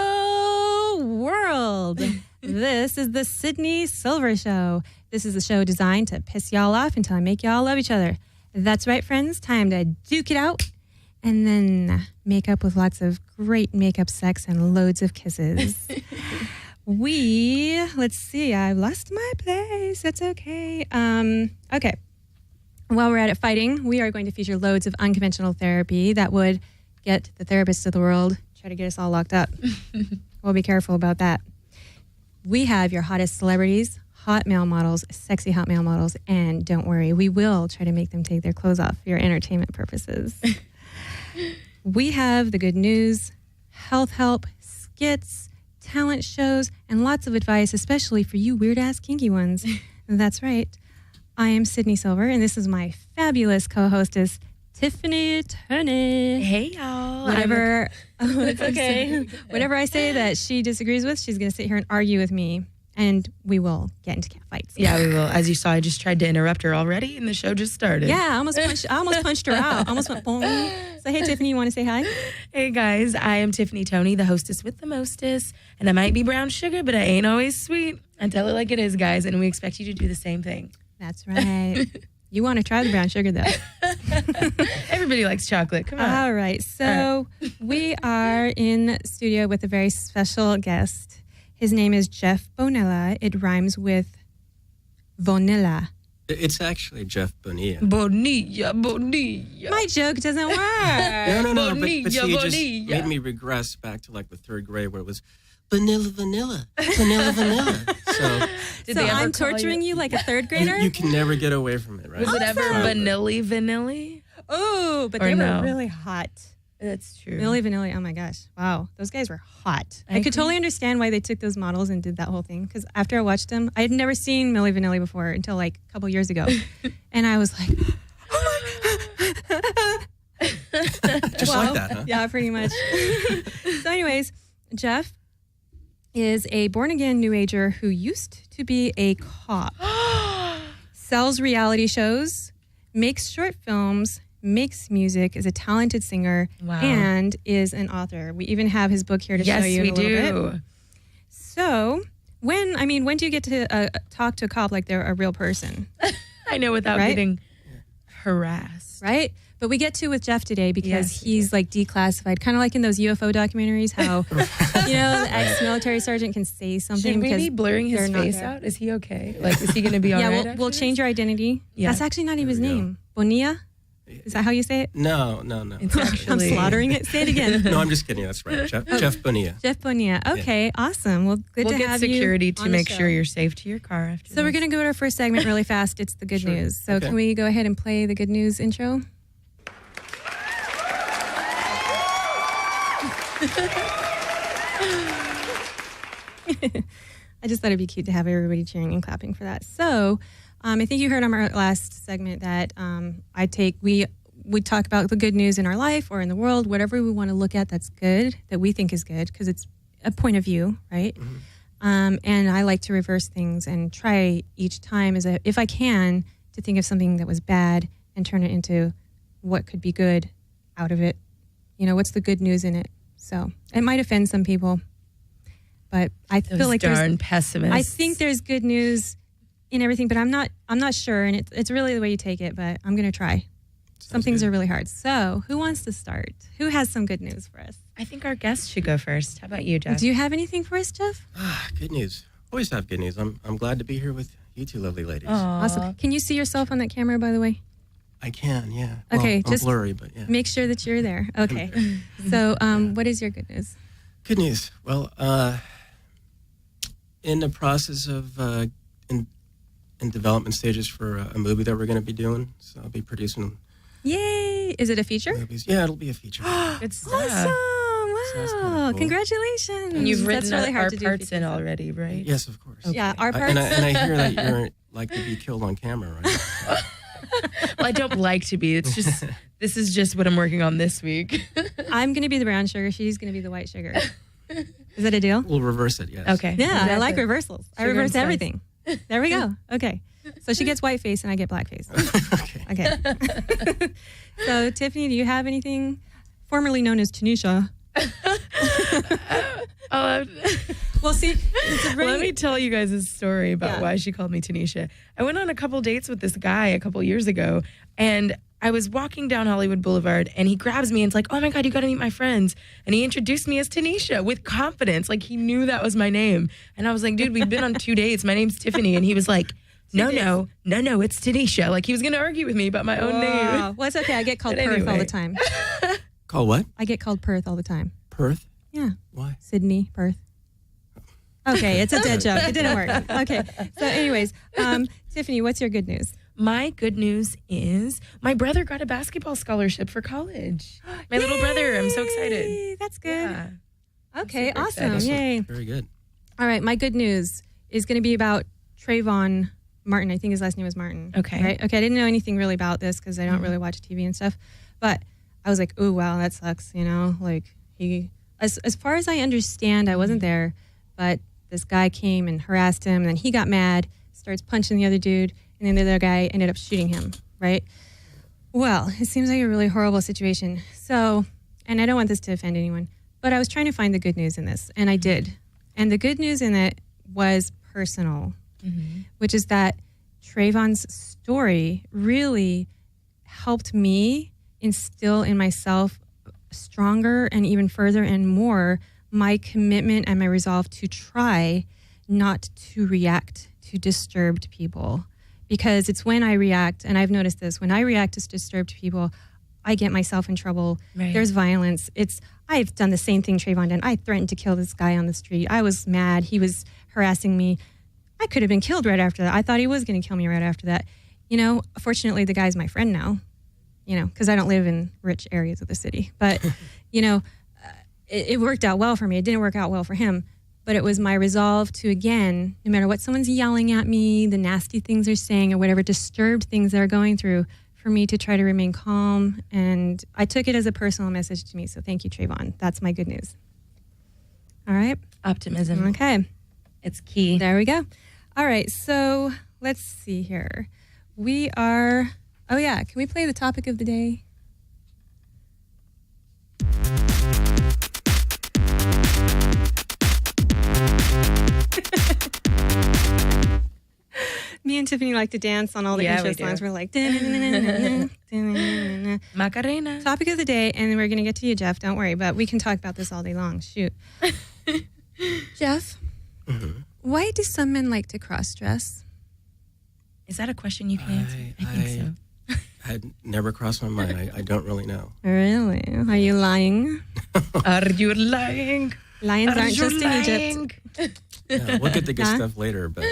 Hello, world. This is the Sydney Silver Show. This is a show designed to piss y'all off until I make y'all love each other. That's right, friends. Time to duke it out and then make up with lots of great makeup sex and loads of kisses. Let's see, I lost my place. That's okay. Okay. While we're at it fighting, we are going to feature loads of unconventional therapy that would get the therapists of the world, try to get us all locked up. We'll be careful about that. We have your hottest celebrities, hot male models, sexy hot male models, and don't worry, we will try to make them take their clothes off for your entertainment purposes. We have the good news, health help, skits, talent shows, and lots of advice, especially for you weird-ass kinky ones. That's right. I am Sydney Silver, and this is my fabulous co-hostess, Tiffany Turney. Hey, y'all. It's okay. Whatever I say that she disagrees with, she's going to sit here and argue with me, and we will get into cat fights. Yeah, we will. As you saw, I just tried to interrupt her already, and the show just started. Yeah, I almost punched her out. I almost went boom. So, hey, Tiffany, you want to say hi? Hey, guys. I am Tiffany Tony, the hostess with the mostest, and I might be brown sugar, but I ain't always sweet. I tell it like it is, guys, and we expect you to do the same thing. That's right. You want to try the brown sugar, though. Everybody likes chocolate. Come on. All right. So we are in studio with a very special guest. His name is Jeff Bonilla. It rhymes with vanilla. It's actually Jeff Bonilla. Bonilla. My joke doesn't work. No. But see, you just Bonilla. made me regress back to like the third grade where it was vanilla. So I'm torturing you like a third grader? you can never get away from it, right? Was it ever vanilla? Oh, but Or they no? were really hot. That's true. Milli Vanilli, oh my gosh. Wow. Those guys were hot. I could agree. totally understand why they took those models and did that whole thing. Because after I watched them, I had never seen Milli Vanilli before until like a couple years ago. And I was like, Just like that, huh? Yeah, pretty much. So anyways, Jeff is a born-again New Ager who used to be a cop, sells reality shows, makes short films, makes music, is a talented singer, Wow. and is an author. We even have his book here to show you in a little bit. So when do you get to talk to a cop like they're a real person? I know, without Right? getting harassed. Right? But we get to with Jeff today because Yes. he's like declassified, kind of like in those UFO documentaries, how, the ex-military sergeant can say something Should we because be blurring his they're not face there. out? Is he okay? Like, is he going to be all Yeah, right? we'll change your identity. Yeah. That's actually not even his we go. name. Bonilla? Is that how you say it? No. It's I'm actually slaughtering it. Say it again. No, I'm just kidding. That's right. Jeff Bonilla. Jeff Bonilla. Okay, awesome. Well, good We'll to get have security you to on the make show. sure you're safe to your car after So we're going to go to our first segment really fast. It's the good Sure. news. So Okay. can we go ahead and play the good news intro? I just thought it'd be cute to have everybody cheering and clapping for that. So I think you heard on our last segment that we talk about the good news in our life or in the world, whatever we want to look at that's good, that we think is good, because it's a point of view, right? Mm-hmm. And I like to reverse things and try each time, if I can, to think of something that was bad and turn it into what could be good out of it. What's the good news in it? So it might offend some people, but I feel like darn pessimists. I think there's good news in everything, but I'm not sure, and it's really the way you take it. But I'm gonna try. Some things are really hard. So who wants to start? Who has some good news for us? I think our guest should go first. How about you, Jeff? Do you have anything for us, Jeff? Good news. Always have good news. I'm glad to be here with you two lovely ladies. Awesome. Can you see yourself on that camera, by the way? I can, yeah. Okay, I'm just blurry, but yeah. Make sure that you're there. Okay. So what is your good news? Good news. Well, in the process of in development stages for a movie that we're going to be doing, so I'll be producing Yay! Is it a feature? movies. Yeah, it'll be a feature. Good stuff. Awesome! that's Wow! kinda cool. Congratulations! And you've written That's really hard our to do parts in features. already, right? Yes, of course. Yeah, our I- parts. and I hear that you're like to be killed on camera, right? Well, I don't like to be. It's just, this is just what I'm working on this week. I'm going to be the brown sugar. She's going to be the white sugar. Is that a deal? We'll reverse it, yes. Okay. Yeah, I Exactly. like reversals. I Sugar and reverse spice. everything. There we go. Okay. So she gets white face and I get black face. Okay. Okay. So Tiffany, do you have anything formerly known as Tanisha. Well, see, Let me tell you guys a story about why she called me Tanisha. I went on a couple dates with this guy a couple years ago, and I was walking down Hollywood Boulevard, and he grabs me and is like, "Oh my God, you got to meet my friends." And he introduced me as Tanisha with confidence. Like, he knew that was my name. And I was like, "Dude, we've been on 2 dates. My name's Tiffany." And he was like, No, it's Tanisha. Like, he was going to argue with me about my own name. Well, it's okay. I get called But Perth all anyway. the time. Call what? I get called Perth all the time. Perth? Yeah. Why? Sydney, Perth. Okay, it's a dead joke. It didn't work. Okay. So anyways, Tiffany, what's your good news? My good news is my brother got a basketball scholarship for college. My little brother. I'm so excited. Yay, that's good. Yeah. Okay, super awesome. excited. Yay. Very good. All right, my good news is going to be about Trayvon Martin. I think his last name was Martin. Okay. Right? Okay, I didn't know anything really about this because I don't really watch TV and stuff. But I was like, "Ooh, wow, that sucks," you know? Like, as far as I understand, I wasn't there, but this guy came and harassed him, and then he got mad, starts punching the other dude, and then the other guy ended up shooting him, right? Well, it seems like a really horrible situation. So, and I don't want this to offend anyone, but I was trying to find the good news in this, and I did. And the good news in it was personal, which is that Trayvon's story really helped me instill in myself stronger and even further and more my commitment and my resolve to try not to react to disturbed people. Because it's when I react, and I've noticed this, when I react to disturbed people, I get myself in trouble. Right. There's violence. I've done the same thing Trayvon did. I threatened to kill this guy on the street. I was mad. He was harassing me. I could have been killed right after that. I thought he was going to kill me right after that. You know, fortunately, the guy's my friend now, you know, because I don't live in rich areas of the city. But, you know, it worked out well for me. It didn't work out well for him. But it was my resolve to, again, no matter what someone's yelling at me, the nasty things they're saying, or whatever disturbed things they're going through, for me to try to remain calm. And I took it as a personal message to me. So thank you, Trayvon. That's my good news. All right. Optimism. Okay. It's key. There we go. All right. So let's see here. We are, oh yeah. Can we play the topic of the day? Me and Tiffany like to dance on all the Yeah, intro we do. songs. We're like, Macarena. topic of the day, and then we're going to get to you, Jeff. Don't worry, but we can talk about this all day long. Shoot. Jeff, why do some men like to cross-dress? Is that a question you can answer? I think so. Had never crossed my mind. I don't really know. Really? Are you lying? Are you lying? Lions Are aren't you just in lying? Egypt. No, we'll get the good Huh? stuff later, but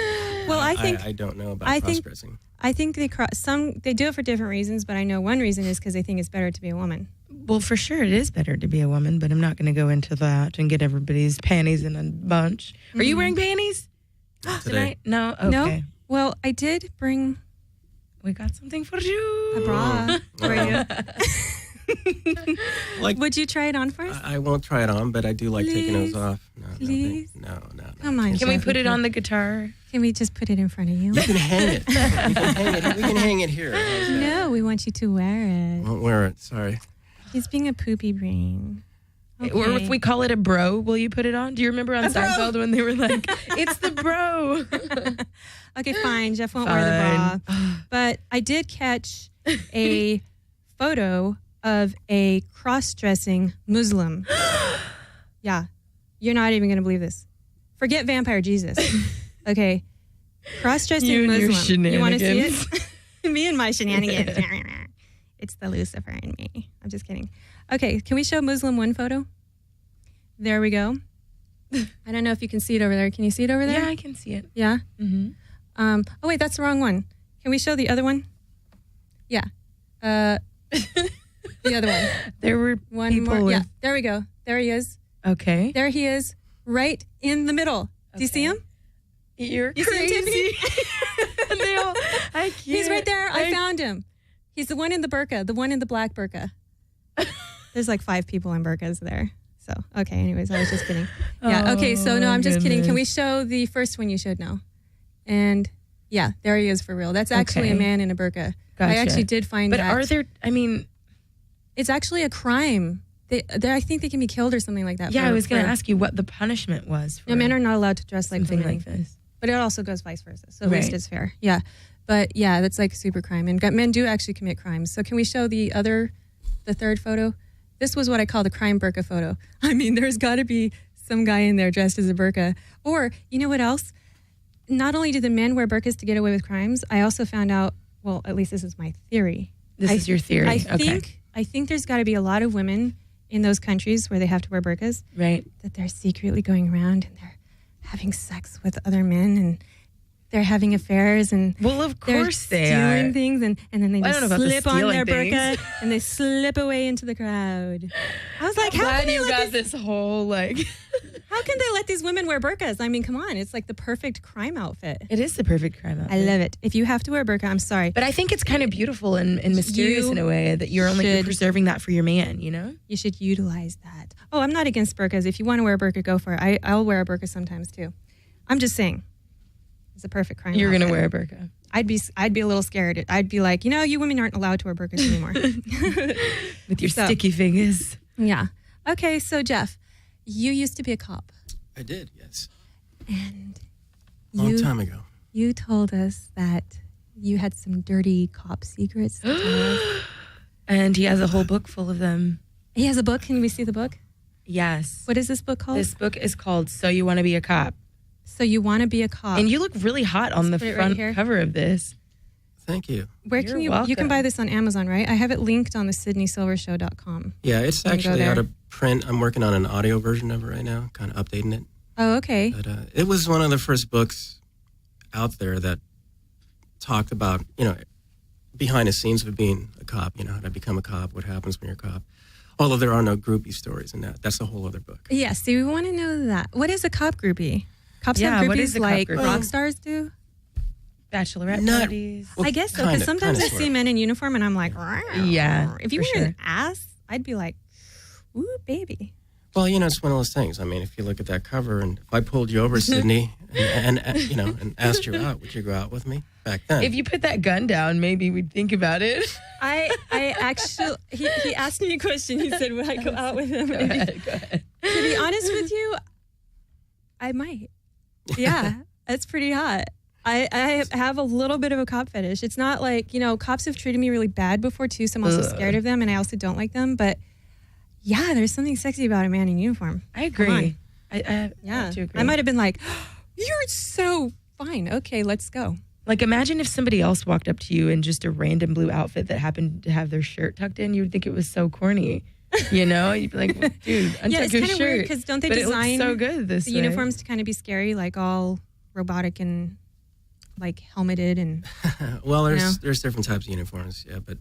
Well, I think I don't know about I think- cross-dressing. I think they do it for different reasons, but I know one reason is because they think it's better to be a woman. Well, for sure, it is better to be a woman, but I'm not going to go into that and get everybody's panties in a bunch. Are you wearing panties Today. tonight? No? Okay. No? Well, I did bring We got something for you. a bra for you. Like, Would you try it on for us? I won't try it on, but I do like taking Please. those off. No, Please. No. Come on, Can we Jeff. put it on the guitar? Can we just put it in front of you? You can hang it. We can hang it here. How's that? No, we want you to wear it. Won't wear it. Sorry. He's being a poopy brain. Or if we call it a bro, will you put it on? Do you remember on Seinfeld when they were like, it's the bro? Okay, fine. Jeff won't wear the bra. But I did catch a photo of a cross-dressing Muslim. Yeah. You're not even going to believe this. Forget Vampire Jesus. Okay. Cross-dressing You and your Muslim. You want to see shenanigans. it? Me and my shenanigans. It's the Lucifer in me. I'm just kidding. Okay, can we show Muslim one photo? There we go. I don't know if you can see it over there. Can you see it over there? Yeah, I can see it. Yeah? Mm-hmm. Oh, wait, that's the wrong one. Can we show the other one? Yeah. The other one. There were One people more. with... Yeah, there we go. There he is. Okay. There he is, right in the middle. Do you see him? You're You see him, crazy. Tiffany? They all- I can't. He's right there. I found him. He's the one in the burqa, the one in the black burqa. There's like 5 people in burqas there. So, okay, anyways, I was just kidding. Yeah, okay, so no, I'm just kidding. Can we show the first one you showed now? And yeah, there he is for real. That's actually a Okay. man in a burqa. I Gotcha. actually did find But that. are there, I mean, It's actually a crime. I think they can be killed or something like that. Yeah, I was going to ask you what the punishment was. For no, men are not allowed to dress like something women. like this. But it also goes vice versa. So at least it's fair. Yeah. But yeah, that's like super crime. And men do actually commit crimes. So can we show the third photo? This was what I call the crime burqa photo. I mean, there's got to be some guy in there dressed as a burqa. Or, you know what else? Not only do the men wear burqas to get away with crimes, I also found out, well, at least this is my theory. This is your theory. I think there's got to be a lot of women in those countries where they have to wear burqas. Right. That they're secretly going around and they're having sex with other men and they're having affairs and of course they're stealing things and then they just slip on their burqa and they slip away into the crowd. I was like, how can they let this whole how can they let these women wear burqas? I mean, come on, it's like the perfect crime outfit. It is the perfect crime outfit. I love it. If you have to wear a burqa, I'm sorry, but I think it's kind of beautiful and mysterious in a way that you're preserving that for your man. You know, you should utilize that. Oh, I'm not against burqas. If you want to wear a burqa, go for it. I'll wear a burqa sometimes too. I'm just saying. It's a perfect crime. You're going to wear a burqa. I'd be a little scared. I'd be like, you women aren't allowed to wear burqas anymore. With your sticky fingers. Yeah. Okay, so Jeff, you used to be a cop. I did, yes. And long time ago. You told us that you had some dirty cop secrets. And he has a whole book full of them. He has a book. Can we see the book? Yes. What is this book called? This book is called So You Want to Be a Cop. So you want to be a cop. And you look really hot on the front cover of this. Thank you. Where can you can buy this on Amazon, right? I have it linked on the SydneySilvershow.com. Yeah, it's actually out of print. I'm working on an audio version of it right now, kind of updating it. Oh, okay. But it was one of the first books out there that talked about, behind the scenes of being a cop, how to become a cop, what happens when you're a cop. Although there are no groupie stories in that. That's a whole other book. Yeah, so we want to know that. What is a cop groupie? Cops have groupies like rock stars do? Bachelorette parties? Well, I guess so, because sometimes I see men in uniform and I'm like, yeah. If you were an ass, I'd be like, ooh, baby. Well, it's one of those things. I mean, if you look at that cover and if I pulled you over, Sydney, and asked you out, would you go out with me back then? If you put that gun down, maybe we'd think about it. I actually, he asked me a question. He said, would I go out with him? Go ahead. To be honest with you, I might. Yeah, that's pretty hot. I have a little bit of a cop fetish. It's not like, cops have treated me really bad before too, so I'm also scared of them and I also don't like them. But yeah, there's something sexy about a man in uniform. I agree. I agree. I might have been like, you're so fine. Okay, let's go. Like, imagine if somebody else walked up to you in just a random blue outfit that happened to have their shirt tucked in. You would think it was so corny. You'd be like, dude, untuck your shirt. It's kind of weird because don't they design so good the uniforms to kind of be scary, like all robotic and like helmeted and. Well, there's different types of uniforms, yeah, but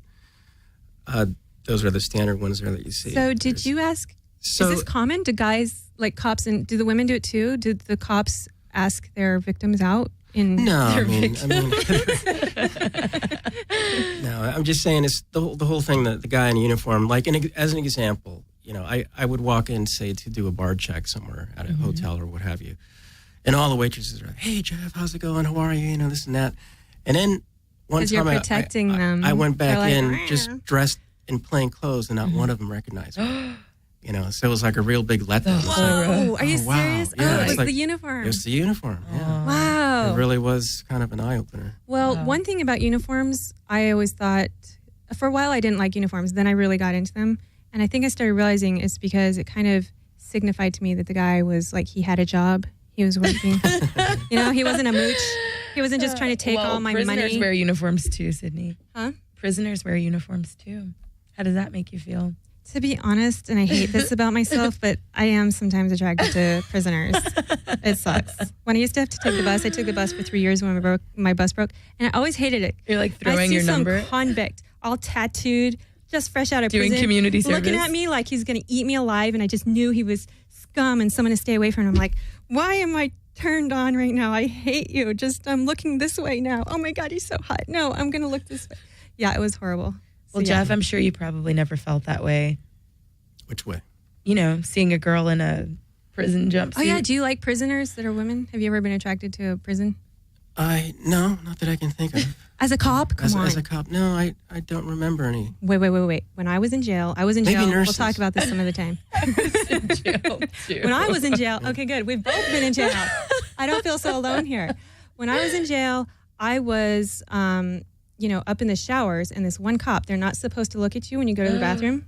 those are the standard ones there that you see. So did you ask? Is this common? Do guys like cops and do the women do it too? Did the cops ask their victims out? No, I mean, no. I'm just saying it's the whole thing that the guy in uniform, like as an example, I would walk in, say, to do a bar check somewhere at a hotel or what have you, and all the waitresses are like, "Hey, Jeff, how's it going? How are you? This and that." And then one time, you're protecting them. I went back in just dressed in plain clothes, and not one of them recognized me. So it was like a real big letdown. Whoa, are you serious? Yeah, it was the uniform. It was the uniform, yeah. Wow. It really was kind of an eye-opener. Well, one thing about uniforms, I always thought, for a while I didn't like uniforms, then I really got into them. And I think I started realizing it's because it kind of signified to me that the guy was like, he had a job, he was working. He wasn't a mooch. He wasn't just trying to take all my money. Prisoners wear uniforms too, Sydney. Huh? Prisoners wear uniforms too. How does that make you feel? To be honest, and I hate this about myself, but I am sometimes attracted to prisoners. It sucks. When I used to have to take the bus, I took the bus for 3 years when my bus broke, and I always hated it. You're like throwing your number? I see some convict, all tattooed, just fresh out of prison. Doing community service. Looking at me like he's going to eat me alive, and I just knew he was scum and someone to stay away from. I'm like, why am I turned on right now? I hate you. I'm looking this way now. Oh my God, he's so hot. No, I'm going to look this way. Yeah, it was horrible. Well, Jeff, I'm sure you probably never felt that way. Which way? Seeing a girl in a prison jumpsuit. Oh, yeah. Do you like prisoners that are women? Have you ever been attracted to a prison? No, not that I can think of. As a cop? Come on. As a cop, no, I don't remember any. Wait. When I was in jail, Maybe We'll nurses. talk about this some other time. In jail, too. When I was in jail, okay, good. We've both been in jail. I don't feel so alone here. When I was in jail, I was, up in the showers, and this one cop, they're not supposed to look at you when you go to the bathroom.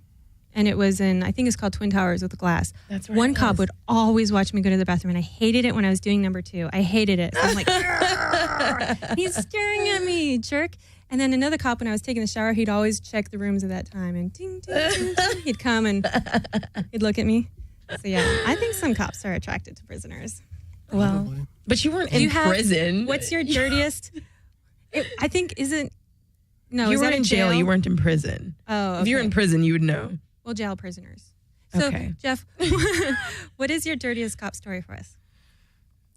And it was I think it's called Twin Towers with the glass. That's right. One cop would always watch me go to the bathroom, and I hated it when I was doing number 2. I hated it. So I'm like, "Grr, he's staring at me, jerk." And then another cop, when I was taking the shower, he'd always check the rooms at that time, and ding, ding, ding, ding. He'd come and he'd look at me. So yeah, I think some cops are attracted to prisoners. Well, Probably. but you weren't in prison. What's your dirtiest? I think isn't. No, you is were that in jail. You weren't in prison. Oh, okay. If you were in prison, you would know. Well, jail prisoners. So, Okay. Jeff, what is your dirtiest cop story for us?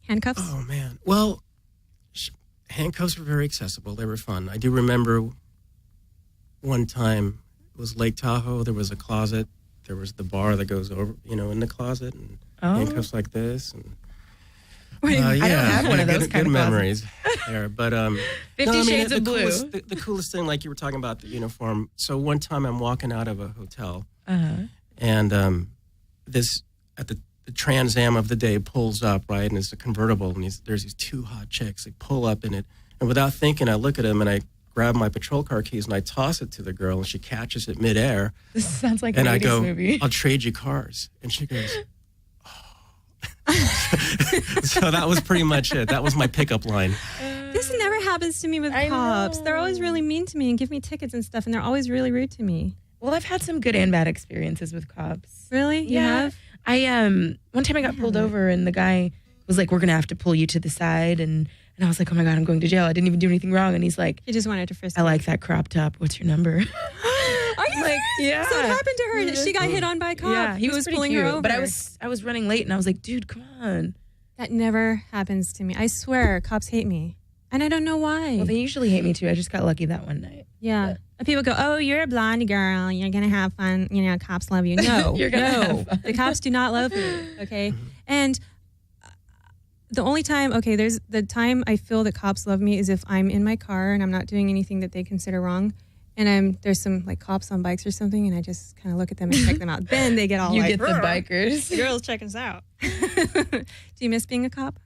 Handcuffs? Oh man. Well, handcuffs were very accessible. They were fun. I do remember one time it was Lake Tahoe. There was a closet. There was the bar that goes over, in the closet, and handcuffs like this. And Wait, yeah, I don't have one of those good, kind good of memories there. But 50 Shades of Blue. The coolest thing, like you were talking about the uniform. So one time I'm walking out of a hotel, and this at the Trans Am of the day pulls up, right, and it's a convertible, and there's these 2 hot chicks. They pull up in it, and without thinking, I look at them and I grab my patrol car keys and I toss it to the girl, and she catches it midair. This sounds like And a I 80s go, movie. "I'll trade you cars," and she goes, So that was pretty much it. That was my pickup line. This never happens to me with I cops. know. They're always really mean to me and give me tickets and stuff, and they're always really rude to me. Well, I've had some good and bad experiences with cops. Really? You have? I one time I got pulled over and the guy was like, "We're gonna have to pull you to the side," and I was like, "Oh my God, I'm going to jail. I didn't even do anything wrong." And he's like, He just wanted to frisk "I you. like that crop top. What's your number?" Are you like, serious? yeah. So what happened to her? She got hit on by a cop. Yeah, he who was pretty pulling cute, her over. but I was running late and I was like, "Dude, come on." That never happens to me. I swear, cops hate me. And I don't know why. Well, they usually hate me too. I just got lucky that one night. Yeah. And people go, "Oh, you're a blonde girl. You're going to have fun. Cops love you." No, You're gonna have fun. The cops do not love me. Okay. And the only time, there's the time I feel that cops love me is if I'm in my car and I'm not doing anything that they consider wrong. And there's some like cops on bikes or something, and I just kind of look at them and check them out. Then they get all You like, get the "Rrr, bikers. the girls check us out." Do you miss being a cop?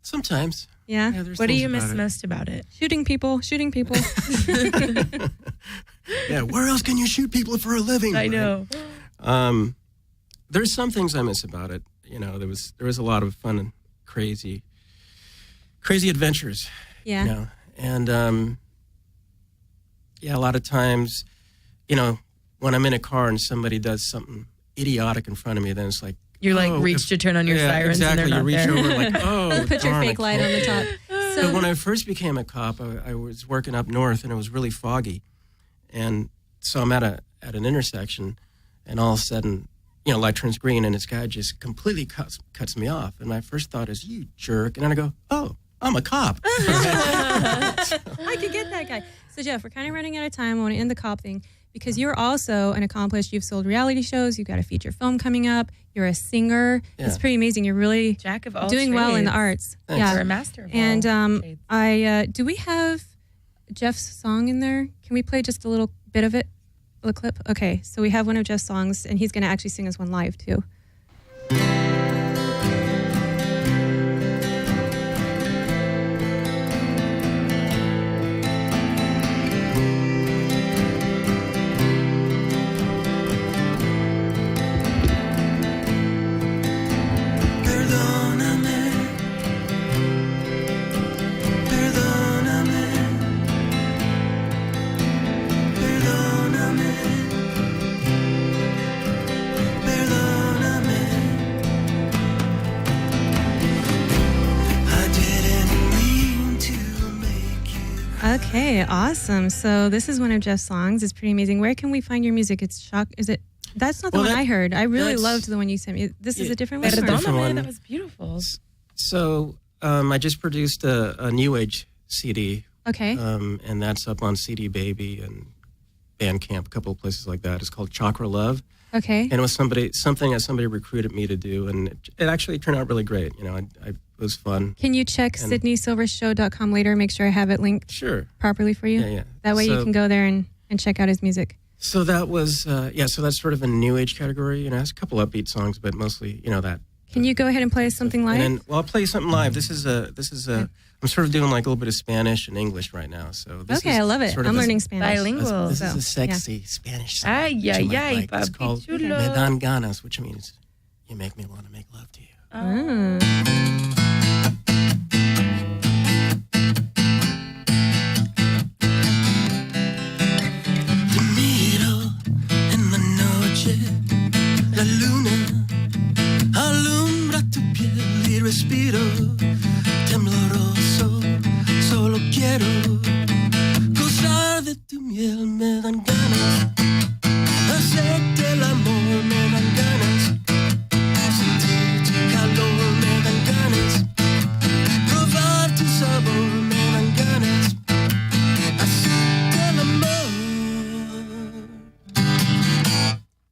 Sometimes. Yeah. Yeah, there's What do things you miss about it. most about it? Shooting people. Yeah, where else can you shoot people for a living? I right? know. There's some things I miss about it. There was a lot of fun and crazy adventures. Yeah. And a lot of times, when I'm in a car and somebody does something idiotic in front of me, then it's like You're like reach to turn on your sirens exactly. and they're not You reach there. over like, oh, Put your darn, fake I light on the top. But when I first became a cop, I was working up north, and it was really foggy, and so I'm at an intersection, and all of a sudden, light turns green, and this guy just completely cuts me off, and my first thought is, "You jerk," and then I go, "Oh, I'm a cop." I could get that guy. So, Jeff, we're kind of running out of time. I want to end the cop thing because you're also an accomplished. You've sold reality shows. You've got a feature film coming up. You're a singer. Yeah. It's pretty amazing. You're really Jack of all doing well in the trades. arts. Thanks. Yeah. You're a master of all And trades. do we have Jeff's song in there? Can we play just a little bit of it? A clip? Okay, so we have one of Jeff's songs, and he's going to actually sing us one live, too. Okay, awesome. So this is one of Jeff's songs. It's pretty amazing. Where can we find your music? It's Shock. Is it? That's not the Well, one I heard. I really that's- loved the one you sent me. This is a different one. That's a or- different one. That was beautiful. So I just produced a New Age CD, Okay. and that's up on CD Baby and Bandcamp, a couple of places like that. It's called Chakra Love. Okay. And it was something that somebody recruited me to do, and it actually turned out really great. It was fun. Can you check SydneySilversShow.com later? Make sure I have it linked Sure. properly for you. Yeah. That way you can go there and check out his music. So that was, so that's sort of a new age category. It's a couple upbeat songs, but mostly, that. Can you go ahead and play us something live? And then, I'll play something live. This is I'm sort of doing like a little bit of Spanish and English right now. So this I love it. I'm learning Spanish. Bilingual. This is a sexy Spanish song. Ay, which ay, you might ay, like. It's papi called chulo. Me Dan Ganas, which means you make me want to make love to you. Te miro en la noche, la luna alumbra tu piel y respiro tembloroso, solo quiero gozar de tu miel, me dan ganas, hacerte el amor, me dan ganas, sentir tu calor, me dan ganas, probar tu sabor, me dan ganas, hacerte el amor.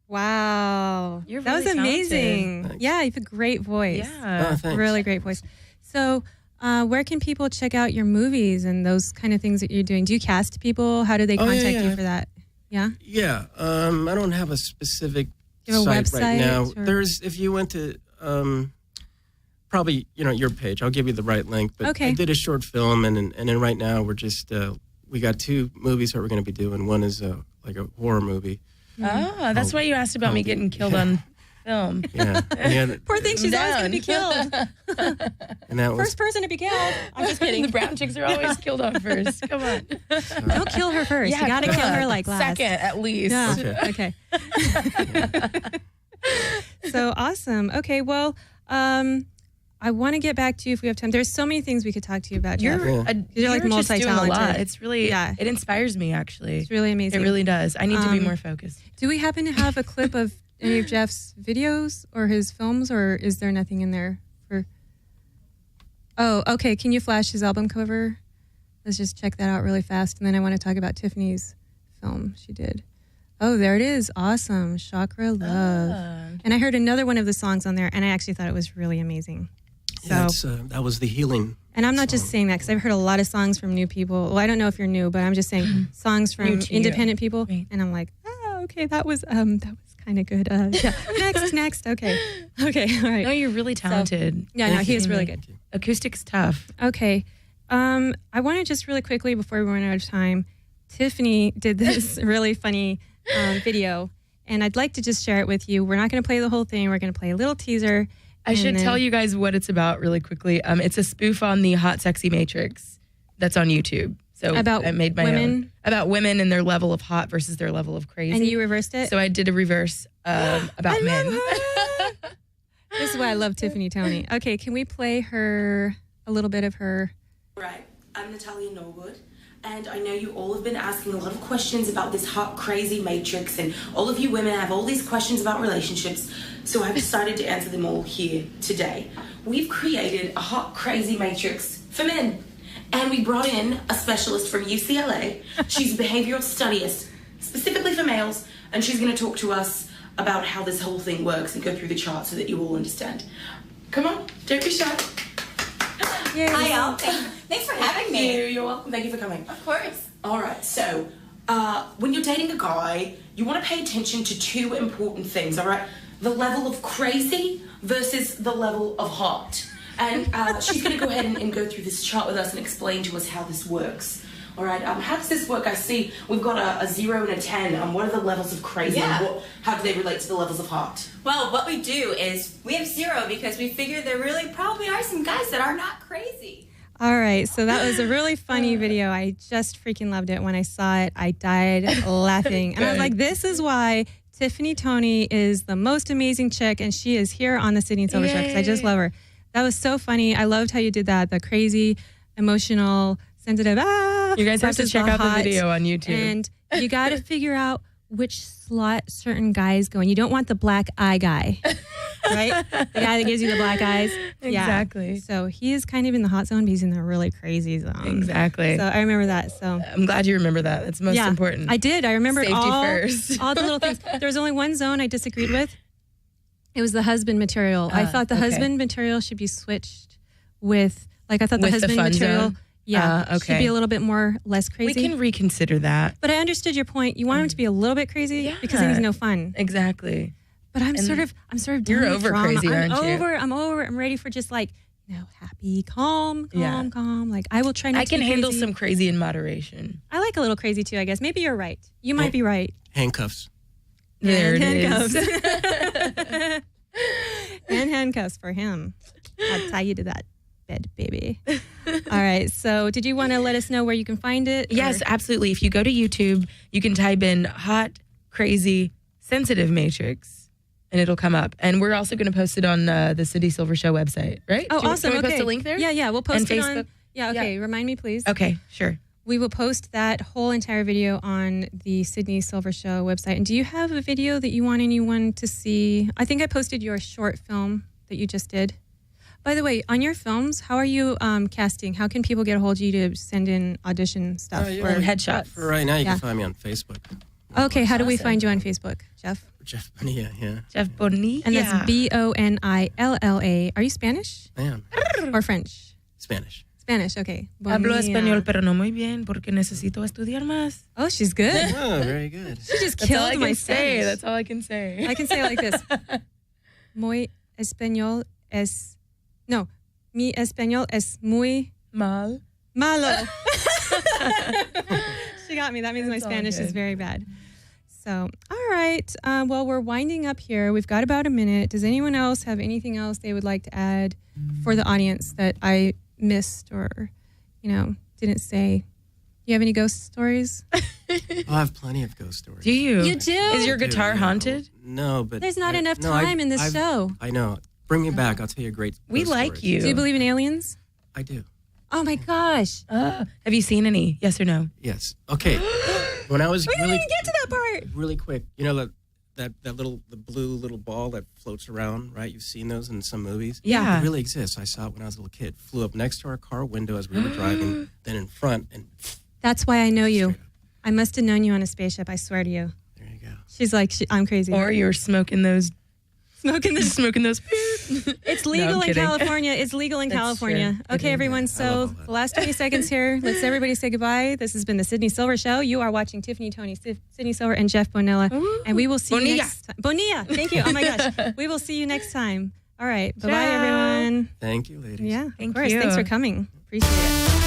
Wow. You're that was really amazing. talented. Yeah, you have a great voice. Yeah. Oh, thanks. Really great voice. So, where can people check out your movies and those kind of things that you're doing? Do you cast people? How do they contact you for that? Yeah? Yeah, I don't have a specific Do you have a site right now. website, or- There's, if you went to probably your page, I'll give you the right link. But Okay. I did a short film, and then right now we're just we got 2 movies that we're going to be doing. One is like a horror movie. Oh, that's why you asked about me getting killed on film. Yeah, and, Poor thing, she's always going to be killed. and that was First person to be killed. I'm just The kidding. brown chicks are always killed on first. Come on. Don't kill her first. You got to come kill her on. like last. Second, at least. Yeah. Okay. So awesome. Okay. Well, I want to get back to you if we have time. There's so many things we could talk to you about. Jeff. You're like just doing a lot. multi-talented. It's really, it inspires me, actually. It's really amazing. It really does. I need to be more focused. Do we happen to have a clip of any of Jeff's videos or his films, or is there nothing in there for? Oh, okay. Can you flash his album cover? Let's just check that out really fast, and then I want to talk about Tiffany's film she did. Oh, there it is. Awesome. Chakra Love. And I heard another one of the songs on there, and I actually thought it was really amazing. yeah, So, that was the healing. and I'm not just saying that because I've heard a lot of songs from new people. Well, I don't know if you're new, but I'm just saying songs from New to you. independent people, Right. and I'm like, oh, okay, that was kind of good. Yeah. Next. Okay, all right. No, you're really talented. Yeah, no, he is really good. Acoustic's tough. Okay. I want to just really quickly before we run out of time, Tiffany did this really funny video, and I'd like to just share it with you. We're not going to play the whole thing. We're going to play a little teaser. I should tell you guys what it's about really quickly. It's a spoof on the Hot Sexy Matrix that's on YouTube. So About I made my women? own. About women and their level of hot versus their level of crazy. And you reversed it. So I did a reverse about men. This is why I love Tiffany Tony. Okay, can we play her a little bit of her? Right, I'm Natalia Norwood, and I know you all have been asking a lot of questions about this hot, crazy matrix, and all of you women have all these questions about relationships, so I've decided to answer them all here today. We've created a hot, crazy matrix for men, and we brought in a specialist from UCLA. She's a behavioral studiist, specifically for males, and she's going to talk to us about how this whole thing works and go through the chart so that you all understand. Come on, don't be shy. Hi, Al. Thanks for having me. You're welcome. Thank you for coming. Of course. All right, so when you're dating a guy, you want to pay attention to 2 important things, all right? The level of crazy versus the level of hot. And she's going to go ahead and go through this chart with us and explain to us how this works. All right, how does this work? I see we've got a 0 and a 10. What are the levels of crazy? Yeah. And how do they relate to the levels of hot? Well, what we do is we have 0 because we figure there really probably are some guys that are not crazy. All right, so that was a really funny video. I just freaking loved it. When I saw it, I died laughing. And I was like, this is why Tiffany Tony is the most amazing chick, and she is here on the Sydney and Silver Show because I just love her. That was so funny. I loved how you did that, the crazy, emotional, sensitive, You guys have to versus check out the hot. video on YouTube. And you got to figure out which slot certain guys go in. You don't want the black eye guy. right? The guy that gives you the black eyes. Exactly. Yeah. So he is kind of in the hot zone, but he's in the really crazy zone. Exactly. So I remember that. So I'm glad you remember that. That's most important. I did. I remembered Safety all, first. all the little things. There was only one zone I disagreed with. It was the husband material. I thought the husband material should be switched with, like, I thought the With the husband fun material, zone? should be a little bit more less We crazy. can reconsider that. But I understood your point. You want him to be a little bit crazy because then he's no fun. Exactly. But I'm sort of You're done with over drama. crazy, I'm aren't you? I'm over. I'm ready for just like, happy, calm. Yeah. Like I will try not I to can be handle crazy. some crazy in moderation. I like a little crazy too, I guess. Maybe you're right. You might be right. Handcuffs. There it handcuffs. is. And handcuffs for him. I'll tie you to that bed, baby. All right. So did you want to let us know where you can find it? Yes, absolutely. If you go to YouTube, you can type in hot, crazy, sensitive matrix, and it'll come up. And we're also going to post it on the Sydney Silver Show website, right? Oh, Can awesome. we Okay. post a link there? Yeah, we'll post And it Facebook? on. Yeah, okay. Remind me, please. Okay, sure. We will post that whole entire video on the Sydney Silver Show website. And do you have a video that you want anyone to see? I think I posted your short film that you just did. By the way, on your films, how are you casting? How can people get a hold of you to send in audition stuff? yeah. Or headshots. For right now, you Yeah. can find me on Facebook. Okay, how do we find you on Facebook, Jeff? Jeff Bonilla, yeah. Jeff Bonilla. And that's Bonilla. Are you Spanish I am. or French? Spanish. Spanish, okay. Hablo Bonilla. español, pero no muy bien, porque necesito estudiar más. Oh, she's good. Oh, very good. She just That's all killed I my can say. Spanish. That's all I can say. I can say it like this. Muy español es... No. Mi español es muy Mal. malo. She got me. That means my That's all Spanish is good. very bad. So, all right. Well, we're winding up here. We've got about a minute. Does anyone else have anything else they would like to add for the audience that I missed or, didn't say? You have any ghost stories? Oh, I have plenty of ghost stories. Do you? You do? Is your guitar No. haunted? No, but There's not enough no, time in this show. I know. Bring me back. I'll tell you a great. We ghost like story. you. Do you believe in aliens? I do. Oh my gosh. Have you seen any? Yes or no? Yes. Okay. When I was We didn't really even get to that part. really quick, that the blue little ball that floats around, right? You've seen those in some movies. Yeah. It really exists. I saw it when I was a little kid. Flew up next to our car window as we were driving, then in front, and That's why I know you. Straight up. I must have known you on a spaceship. I swear to you. there you go. She's like, I'm crazy. Or you're smoking those. smoking this. Smoking those. It's legal I'm in kidding. California. It's legal in That's California. true. It Okay, is. everyone. I So love all that. the last 20 seconds here. Let's everybody say goodbye. This has been the Sydney Silver Show. You are watching Tiffany, Tony, Sydney Silver, and Jeff Bonilla. And we will see you Bonilla. next time. Bonilla. Thank you. Oh my gosh. We will see you next time. All right. Bye-bye, Ciao. everyone. Thank you, ladies. Yeah, Thank of course. you. Thanks for coming. Appreciate it.